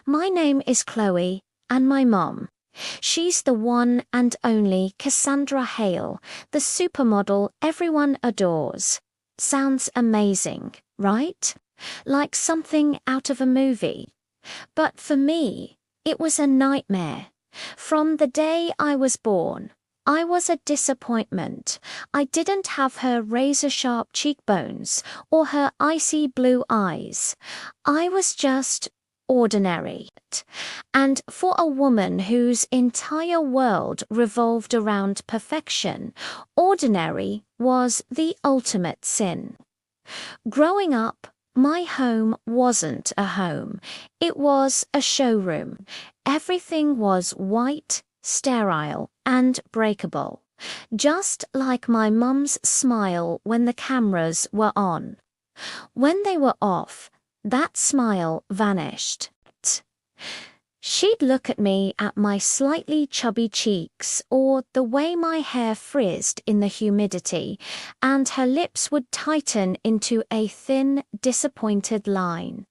My name is Chloe, and my mom. She's the one and only Cassandra Hale, the supermodel everyone adores. Sounds amazing, right? Like something out of a movie. But for me, it was a nightmare. From the day I was born, I was a disappointment. I didn't have her razor-sharp cheekbones or her icy blue eyes. I was just ordinary. And for a woman whose entire world revolved around perfection, ordinary was the ultimate sin. Growing up, my home wasn't a home. It was a showroom. Everything was white, sterile, and breakable. Just like my mum's smile when the cameras were on. When they were off, that smile vanished. She'd look at me at my slightly chubby cheeks or the way my hair frizzed in the humidity, and her lips would tighten into a thin, disappointed line.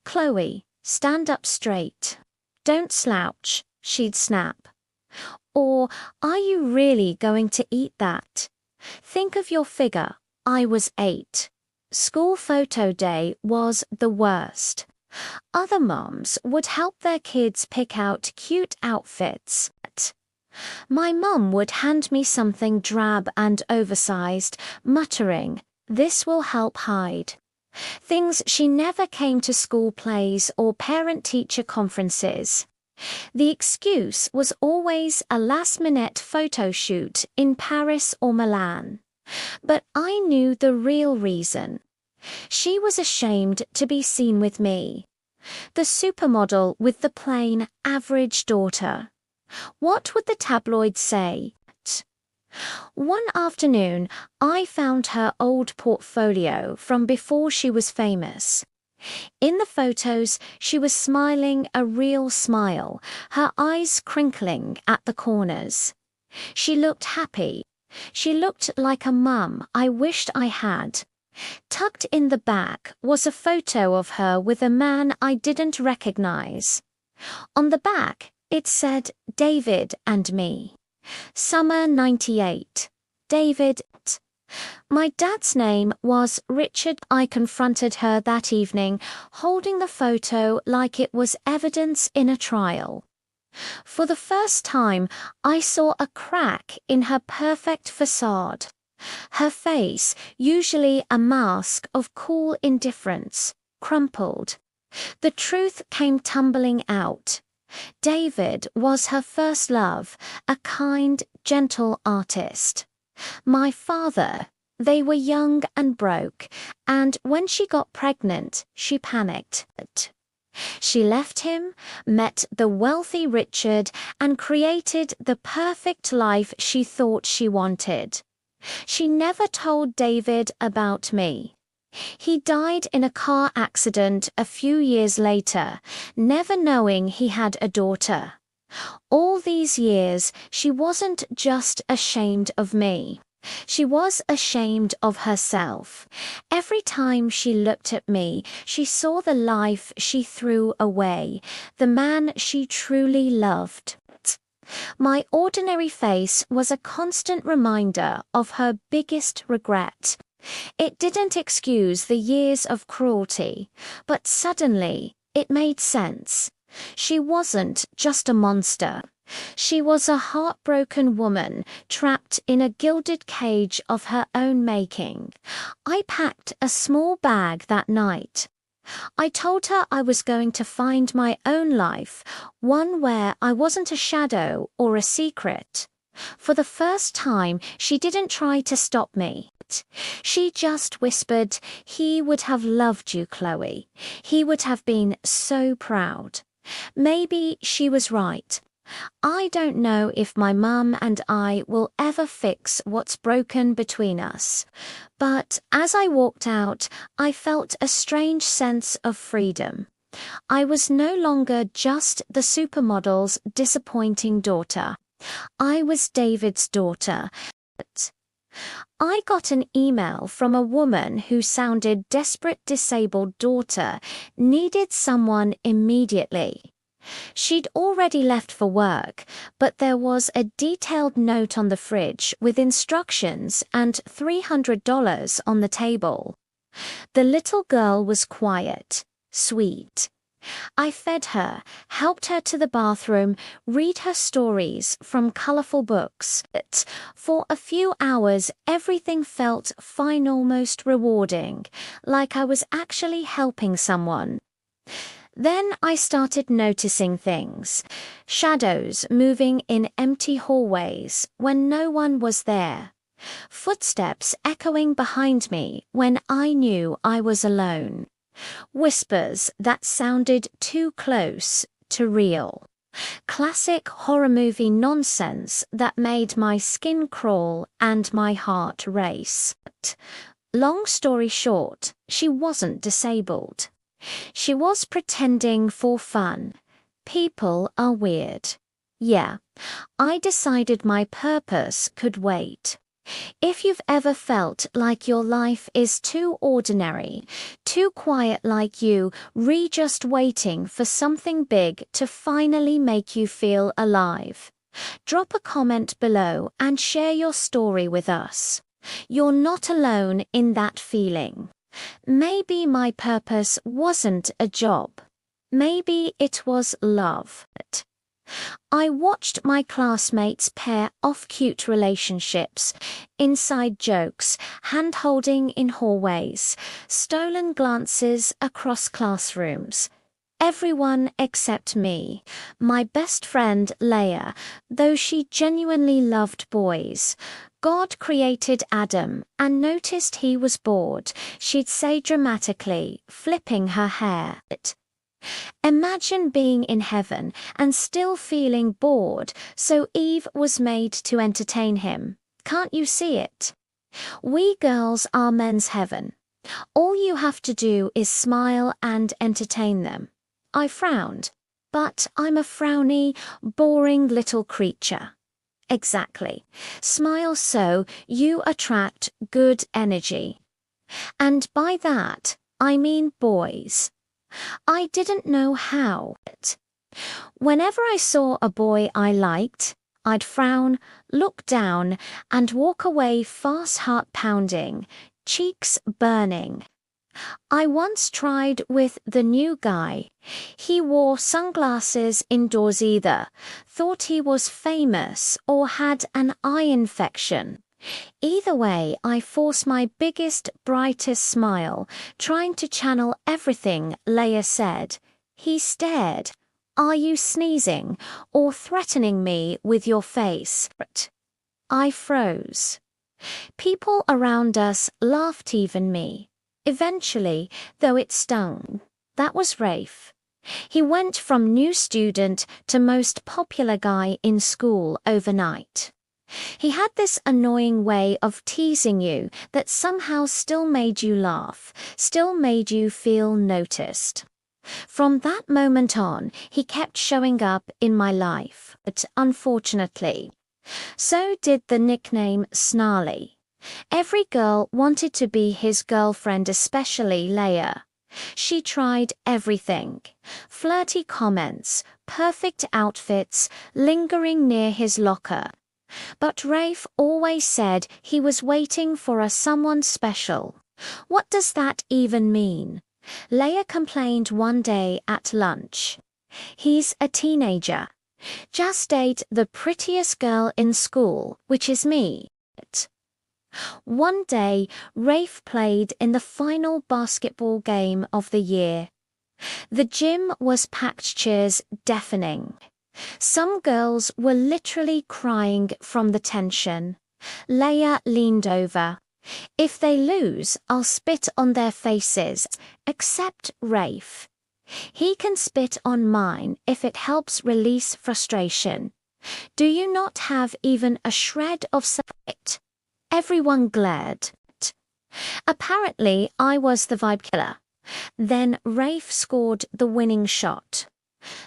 "Chloe, stand up straight. Don't slouch," she'd snap. Or, "Are you really going to eat that? Think of your figure." I was 8. School photo day was the worst. Other moms would help their kids pick out cute outfits. My mum would hand me something drab and oversized, muttering, "This will help hide." Things she never came to school plays or parent-teacher conferences. The excuse was always a last-minute photo shoot in Paris or Milan. But I knew the real reason. She was ashamed to be seen with me. The supermodel with the plain, average daughter. What would the tabloids say? One afternoon, I found her old portfolio from before she was famous. In the photos, she was smiling a real smile, her eyes crinkling at the corners. She looked happy. She looked like a mum I wished I had. Tucked in the back was a photo of her with a man I didn't recognize. On the back, it said David and me. Summer '98. David. My dad's name was Richard. I confronted her that evening, holding the photo like it was evidence in a trial. For the first time, I saw a crack in her perfect facade. Her face, usually a mask of cool indifference, crumpled. The truth came tumbling out. David was her first love, a kind, gentle artist. My father, they were young and broke, and when she got pregnant, she panicked. She left him, met the wealthy Richard, and created the perfect life she thought she wanted. She never told David about me. He died in a car accident a few years later, never knowing he had a daughter. All these years, she wasn't just ashamed of me. She was ashamed of herself. Every time she looked at me, she saw the life she threw away, the man she truly loved. My ordinary face was a constant reminder of her biggest regret. It didn't excuse the years of cruelty, but suddenly it made sense. She wasn't just a monster. She was a heartbroken woman trapped in a gilded cage of her own making. I packed a small bag that night. I told her I was going to find my own life, one where I wasn't a shadow or a secret. For the first time, she didn't try to stop me. She just whispered, "He would have loved you, Chloe. He would have been so proud." Maybe she was right. I don't know if my mum and I will ever fix what's broken between us. But as I walked out, I felt a strange sense of freedom. I was no longer just the supermodel's disappointing daughter. I was David's daughter. I got an email from a woman who sounded desperate. Disabled daughter needed someone immediately. She'd already left for work, but there was a detailed note on the fridge with instructions and $300 on the table. The little girl was quiet, sweet. I fed her, helped her to the bathroom, read her stories from colorful books. But for a few hours, everything felt fine, almost rewarding, like I was actually helping someone. Then I started noticing things. Shadows moving in empty hallways when no one was there. Footsteps echoing behind me when I knew I was alone. Whispers that sounded too close to real. Classic horror movie nonsense that made my skin crawl and my heart race. Long story short, she wasn't disabled. She was pretending for fun. People are weird. Yeah, I decided my purpose could wait. If you've ever felt like your life is too ordinary, too quiet, like you just waiting for something big to finally make you feel alive, drop a comment below and share your story with us. You're not alone in that feeling. Maybe my purpose wasn't a job. Maybe it was love. I watched my classmates pair off cute relationships, inside jokes, hand-holding in hallways, stolen glances across classrooms. Everyone except me, my best friend Leia, though she genuinely loved boys. God created Adam and noticed he was bored, she'd say dramatically, flipping her hair. Imagine being in heaven and still feeling bored, so Eve was made to entertain him. Can't you see it? We girls are men's heaven. All you have to do is smile and entertain them. I frowned, but I'm a frowny, boring little creature. Exactly. Smile so you attract good energy. And by that, I mean boys. I didn't know how. Whenever I saw a boy I liked, I'd frown, look down, and walk away fast, heart pounding, cheeks burning. I once tried with the new guy. He wore sunglasses indoors, either thought he was famous or had an eye infection. Either way, I forced my biggest, brightest smile, trying to channel everything Leia said. He stared. Are you sneezing or threatening me with your face? I froze. People around us laughed, even me. Eventually, though it stung, that was Rafe. He went from new student to most popular guy in school overnight. He had this annoying way of teasing you that somehow still made you laugh, still made you feel noticed. From that moment on, he kept showing up in my life, but unfortunately, so did the nickname Snarly. Every girl wanted to be his girlfriend, especially Leia. She tried everything. Flirty comments, perfect outfits, lingering near his locker. But Rafe always said he was waiting for a someone special. What does that even mean? Leia complained one day at lunch. He's a teenager. Just date the prettiest girl in school, which is me. One day, Rafe played in the final basketball game of the year. The gym was packed, cheers deafening. Some girls were literally crying from the tension. Leia leaned over. If they lose, I'll spit on their faces, except Rafe. He can spit on mine if it helps release frustration. Do you not have even a shred of self-respect? Everyone glared. Apparently, I was the vibe killer. Then Rafe scored the winning shot.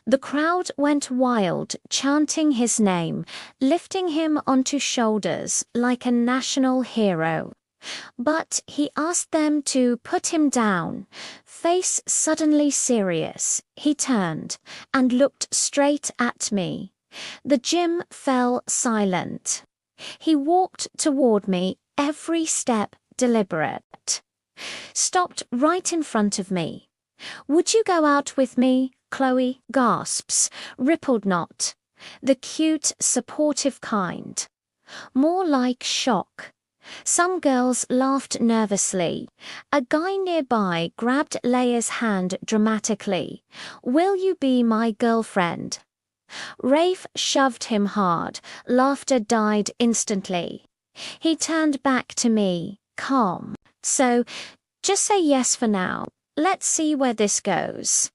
The crowd went wild, chanting his name, lifting him onto shoulders like a national hero. But he asked them to put him down. Face suddenly serious, he turned and looked straight at me. The gym fell silent. He walked toward me, every step deliberate. Stopped right in front of me. "Would you go out with me?" Chloe gasps, rippled not. The cute, supportive kind. More like shock. Some girls laughed nervously. A guy nearby grabbed Leia's hand dramatically. "Will you be my girlfriend?" Rafe shoved him hard. Laughter died instantly. He turned back to me, calm. "So, just say yes for now. Let's see where this goes."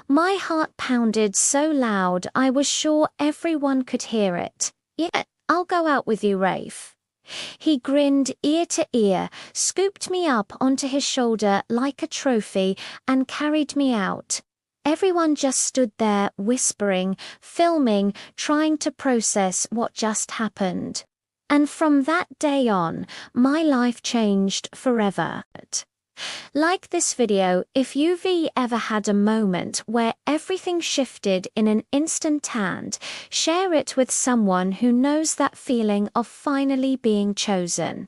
My heart pounded so loud I was sure everyone could hear it. "Yeah, I'll go out with you, Rafe." He grinned ear to ear, scooped me up onto his shoulder like a trophy, and carried me out. Everyone just stood there whispering, filming, trying to process what just happened. And from that day on, my life changed forever. Like this video if you've ever had a moment where everything shifted in an instant and share it with someone who knows that feeling of finally being chosen.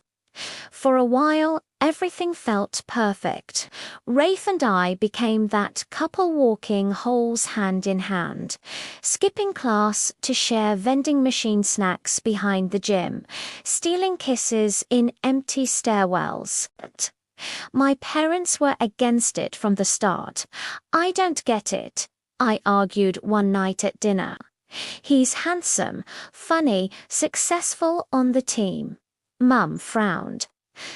For a while, everything felt perfect. Rafe and I became that couple walking holes hand in hand, skipping class to share vending machine snacks behind the gym, stealing kisses in empty stairwells. My parents were against it from the start. "I don't get it," I argued one night at dinner. "He's handsome, funny, successful on the team." Mum frowned.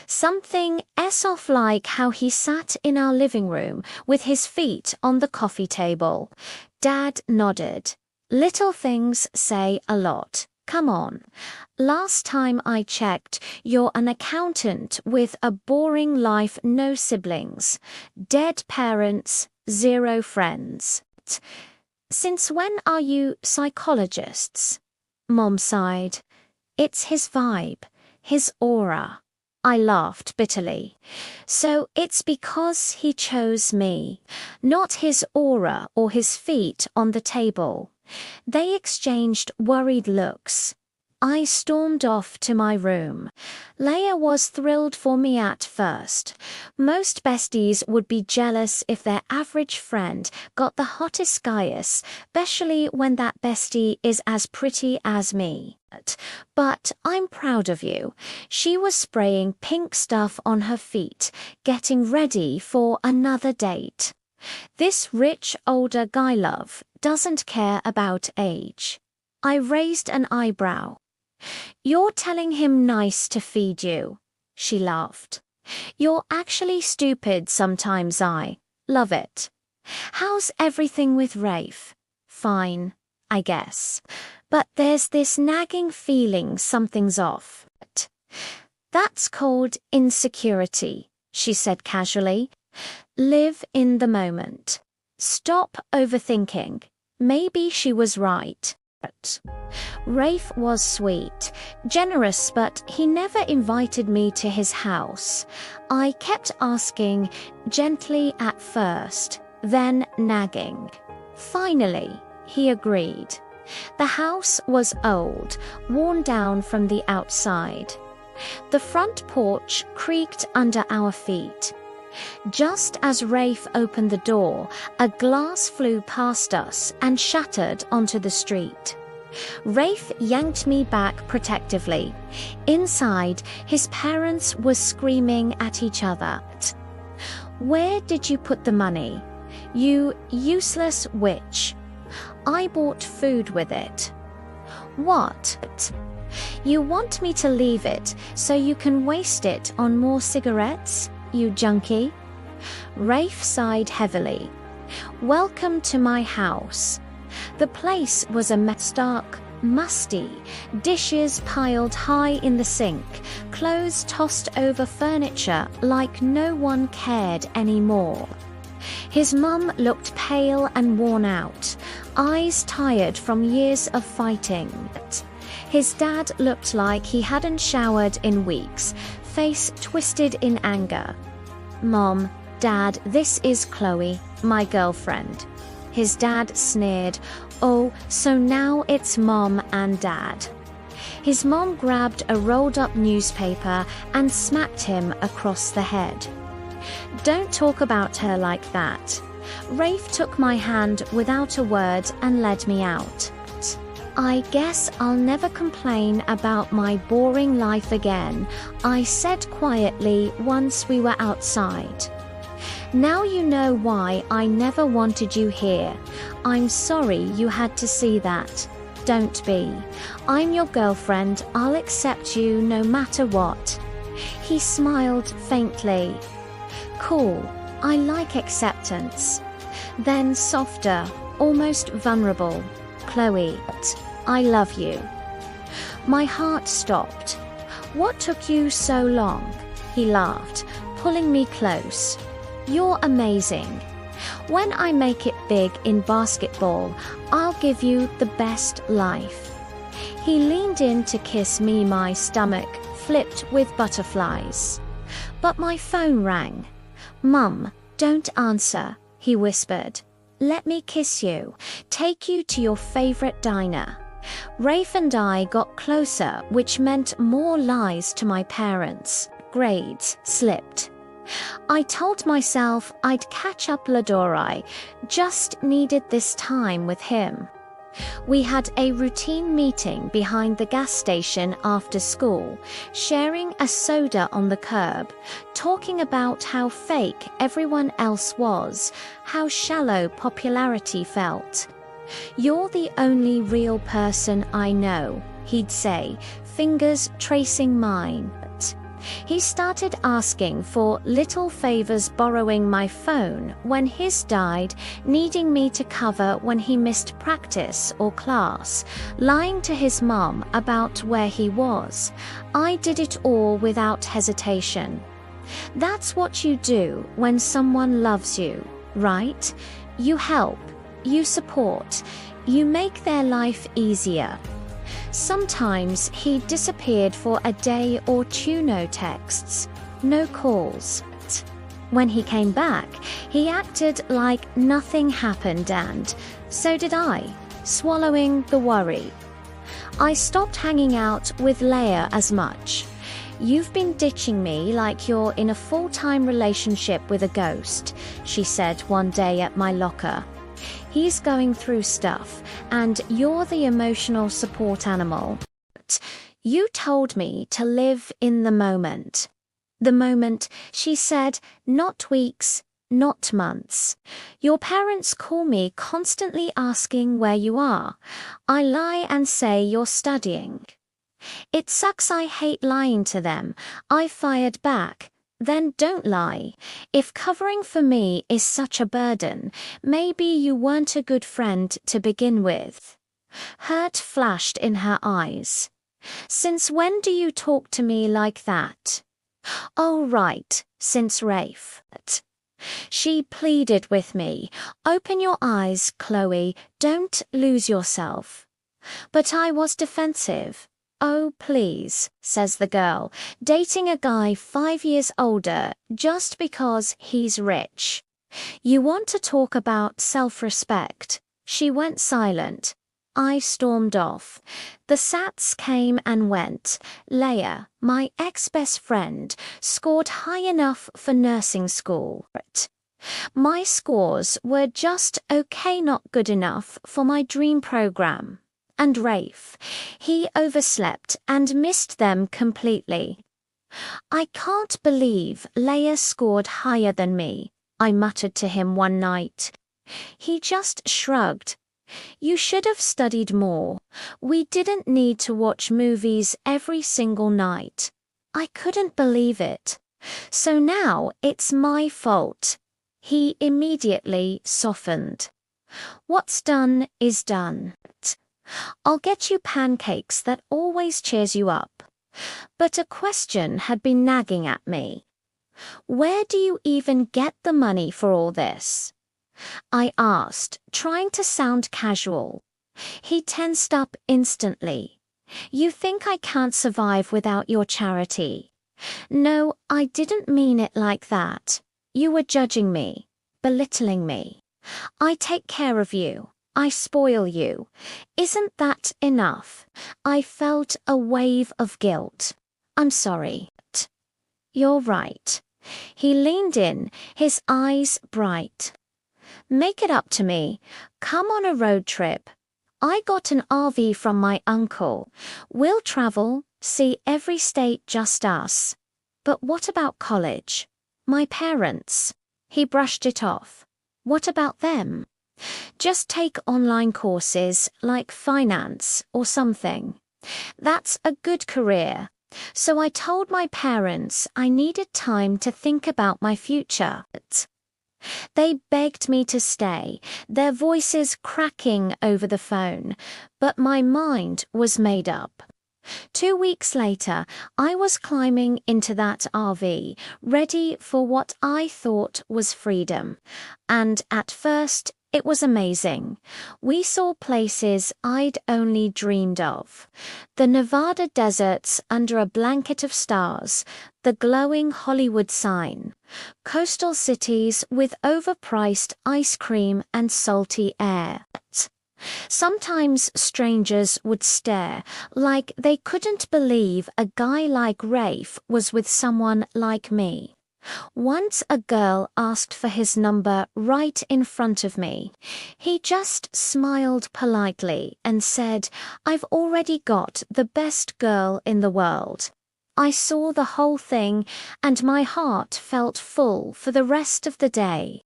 Something off like how he sat in our living room with his feet on the coffee table. Dad nodded. "Little things say a lot. Come on. Last time I checked, you're an accountant with a boring life, no siblings, dead parents, 0 friends. Since when are you psychologists?" Mom sighed. "It's his vibe, his aura." I laughed bitterly. "So it's because he chose me, not his aura or his feet on the table." They exchanged worried looks. I stormed off to my room. Leia was thrilled for me at first. Most besties would be jealous if their average friend got the hottest guyess, especially when that bestie is as pretty as me. But I'm proud of you. She was spraying pink stuff on her feet, getting ready for another date. This rich older guy love doesn't care about age. I raised an eyebrow. "You're telling him nice to feed you." She laughed. "You're actually stupid sometimes. I love it." "How's everything with Rafe?" "Fine, I guess. But there's this nagging feeling something's off." "That's called insecurity," she said casually. "Live in the moment. Stop overthinking." Maybe she was right. Rafe was sweet, generous, but he never invited me to his house. I kept asking, gently at first, then nagging. Finally, he agreed. The house was old, worn down from the outside. The front porch creaked under our feet. Just as Rafe opened the door, a glass flew past us and shattered onto the street. Rafe yanked me back protectively. Inside, his parents were screaming at each other. "Where did you put the money? You useless witch." "I bought food with it." "What? You want me to leave it so you can waste it on more cigarettes, you junkie?" Rafe sighed heavily. "Welcome to my house." The place was a stark, musty, dishes piled high in the sink, clothes tossed over furniture like no one cared anymore. His mum looked pale and worn out, eyes tired from years of fighting. His dad looked like he hadn't showered in weeks, face twisted in anger. "Mom, Dad, this is Chloe, my girlfriend." His dad sneered. "Oh, so now it's Mom and Dad." His mom grabbed a rolled-up newspaper and smacked him across the head. "Don't talk about her like that." Rafe took my hand without a word and led me out. "I guess I'll never complain about my boring life again," I said quietly once we were outside. "Now you know why I never wanted you here. I'm sorry you had to see that. Don't be. I'm your girlfriend. I'll accept you no matter what." He smiled faintly. "Cool. I like acceptance." Then softer, almost vulnerable. "Chloe, I love you." My heart stopped. "What took you so long?" He laughed, pulling me close. "You're amazing. When I make it big in basketball, I'll give you the best life." He leaned in to kiss me. My stomach flipped with butterflies. But my phone rang. "Mum, don't answer," he whispered. "Let me kiss you, take you to your favorite diner." Rafe and I got closer, which meant more lies to my parents. Grades slipped. I told myself I'd catch up Ladorai, just needed this time with him. We had a routine meeting behind the gas station after school, sharing a soda on the curb, talking about how fake everyone else was, how shallow popularity felt. "You're the only real person I know," he'd say, fingers tracing mine. He started asking for little favors, borrowing my phone when his died, needing me to cover when he missed practice or class, lying to his mom about where he was. I did it all without hesitation. That's what you do when someone loves you, right? You help, you support, you make their life easier. Sometimes he disappeared for a day or two, no texts, no calls. When he came back, he acted like nothing happened, and so did I, swallowing the worry. I stopped hanging out with Leia as much. "You've been ditching me like you're in a full-time relationship with a ghost," she said one day at my locker. "He's going through stuff, and you're the emotional support animal. You told me to live in the moment." "The moment," she said, "not weeks, not months. Your parents call me constantly asking where you are. I lie and say you're studying. It sucks, I hate lying to them." I fired back. "Then don't lie. If covering for me is such a burden, maybe you weren't a good friend to begin with." Hurt flashed in her eyes. "Since when do you talk to me like that?" "Oh, right, since Rafe." She pleaded with me. "Open your eyes, Chloe, don't lose yourself." But I was defensive. "Oh, please," says the girl, dating a guy 5 years older just because he's rich. "You want to talk about self-respect?" She went silent. I stormed off. The Sats came and went. Leia, my ex-best friend, scored high enough for nursing school. My scores were just okay, not good enough for my dream program. And Rafe, he overslept and missed them completely. "I can't believe Leia scored higher than me," I muttered to him one night. He just shrugged. "You should have studied more. We didn't need to watch movies every single night." I couldn't believe it. "So now it's my fault." He immediately softened. "What's done is done. I'll get you pancakes, that always cheers you up." But a question had been nagging at me. "Where do you even get the money for all this?" I asked, trying to sound casual. He tensed up instantly. You think I can't survive without your charity? No, I didn't mean it like that. You were judging me, belittling me. I take care of you. I spoil you. Isn't that enough? I felt a wave of guilt. I'm sorry. You're right. He leaned in, his eyes bright. Make it up to me. Come on a road trip. I got an RV from my uncle. We'll travel, see every state just us. But what about college? My parents. He brushed it off. What about them? Just take online courses like finance or something. That's a good career. So I told my parents I needed time to think about my future. They begged me to stay, their voices cracking over the phone, but my mind was made up. 2 weeks later, I was climbing into that RV, ready for what I thought was freedom. And at first, it was amazing. We saw places I'd only dreamed of. The Nevada deserts under a blanket of stars, the glowing Hollywood sign, coastal cities with overpriced ice cream and salty air. Sometimes strangers would stare, like they couldn't believe a guy like Rafe was with someone like me. Once a girl asked for his number right in front of me. He just smiled politely and said, "I've already got the best girl in the world." I saw the whole thing and my heart felt full for the rest of the day.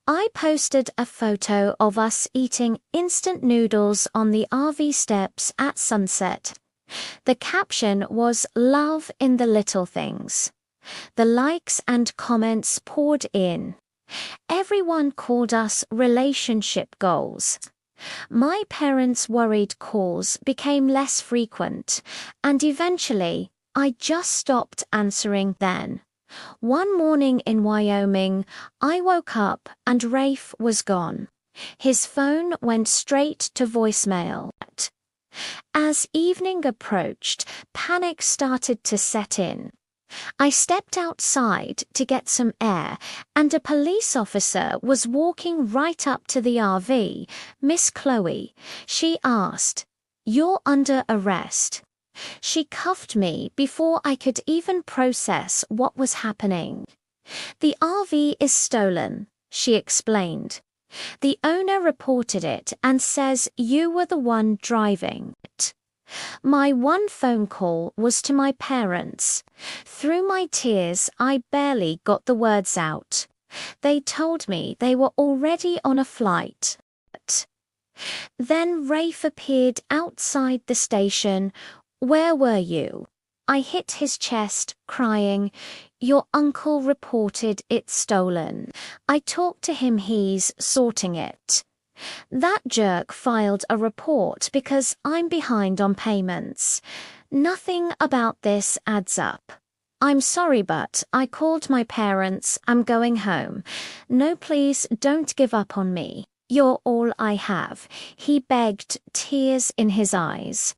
I posted a photo of us eating instant noodles on the RV steps at sunset. The caption was "Love in the Little Things." The likes and comments poured in. Everyone called us relationship goals. My parents' worried calls became less frequent, and eventually I just stopped answering then. One morning in Wyoming, I woke up and Rafe was gone. His phone went straight to voicemail. As evening approached, panic started to set in. I stepped outside to get some air, and a police officer was walking right up to the RV. "Miss Chloe," she asked, "you're under arrest." She cuffed me before I could even process what was happening. "The RV is stolen," she explained. "The owner reported it and says you were the one driving it." My one phone call was to my parents. Through my tears, I barely got the words out. They told me they were already on a flight. Then Rafe appeared outside the station. "Where were you?" I hit his chest, crying, "Your uncle reported it stolen. I talked to him, he's sorting it." That jerk filed a report because I'm behind on payments. Nothing about this adds up. "I'm sorry, but I called my parents. I'm going home. No, please don't give up on me. You're all I have," he begged, tears in his eyes.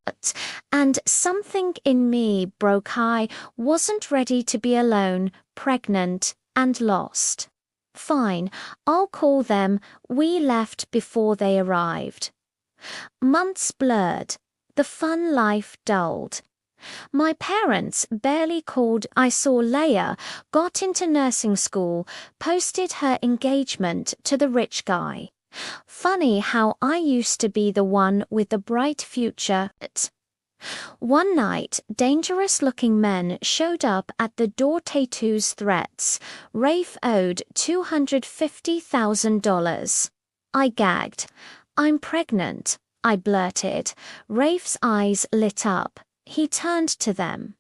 And something in me broke. I wasn't ready to be alone, pregnant, and lost. "Fine, I'll call them." We left before they arrived. Months blurred. The fun life dulled. My parents barely called. I saw Leia got into nursing school, posted her engagement to the rich guy. Funny how I used to be the one with the bright future. One night, dangerous-looking men showed up at the door. Tattoos, threats. Rafe owed $250,000. I gagged. "I'm pregnant," I blurted. Rafe's eyes lit up. He turned to them.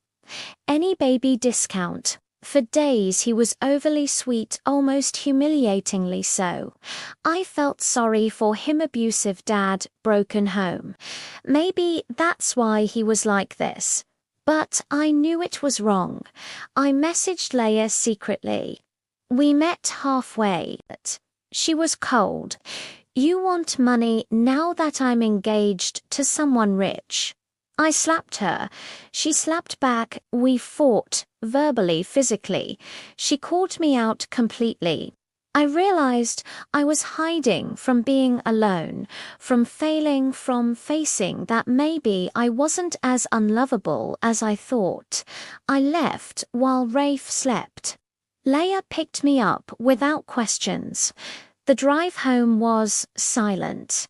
"Any baby discount." For days he was overly sweet, almost humiliatingly so. I felt sorry for him. Abusive dad, broken home. Maybe that's why he was like this. But I knew it was wrong. I messaged Leia secretly. We met halfway. She was cold. "You want money now that I'm engaged to someone rich." I slapped her. She slapped back. We fought, verbally, physically. She called me out completely. I realized I was hiding from being alone, from failing, from facing that maybe I wasn't as unlovable as I thought. I left while Rafe slept. Leia picked me up without questions. The drive home was silent.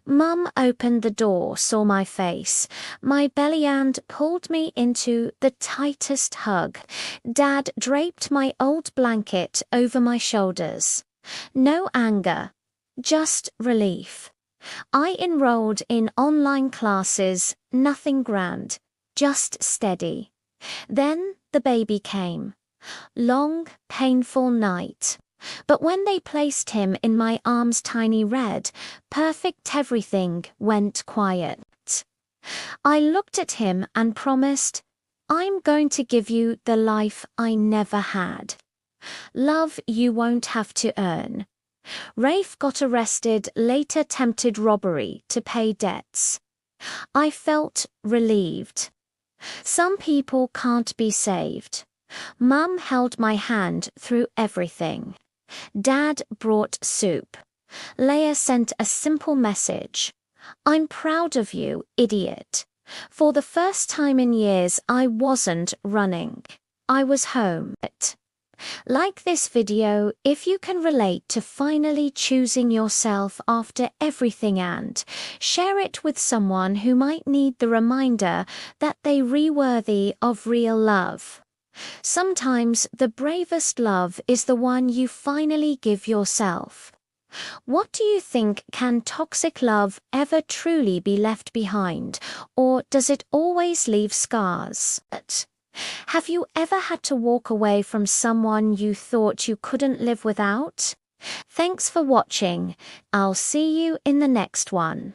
Mum opened the door, saw my face. My belly and pulled me into the tightest hug. Dad draped my old blanket over my shoulders. No anger, just relief. I enrolled in online classes, nothing grand, just steady. Then the baby came. Long, painful night. But when they placed him in my arms, tiny red, perfect everything went quiet. I looked at him and promised, "I'm going to give you the life I never had. Love you won't have to earn." Rafe got arrested, later attempted robbery to pay debts. I felt relieved. Some people can't be saved. Mum held my hand through everything. Dad brought soup. Leia sent a simple message. "I'm proud of you, idiot." For the first time in years, I wasn't running. I was home. Like this video if you can relate to finally choosing yourself after everything, and share it with someone who might need the reminder that they're worthy of real love. Sometimes the bravest love is the one you finally give yourself. What do you think? Can toxic love ever truly be left behind, or does it always leave scars? Have you ever had to walk away from someone you thought you couldn't live without? Thanks for watching. I'll see you in the next one.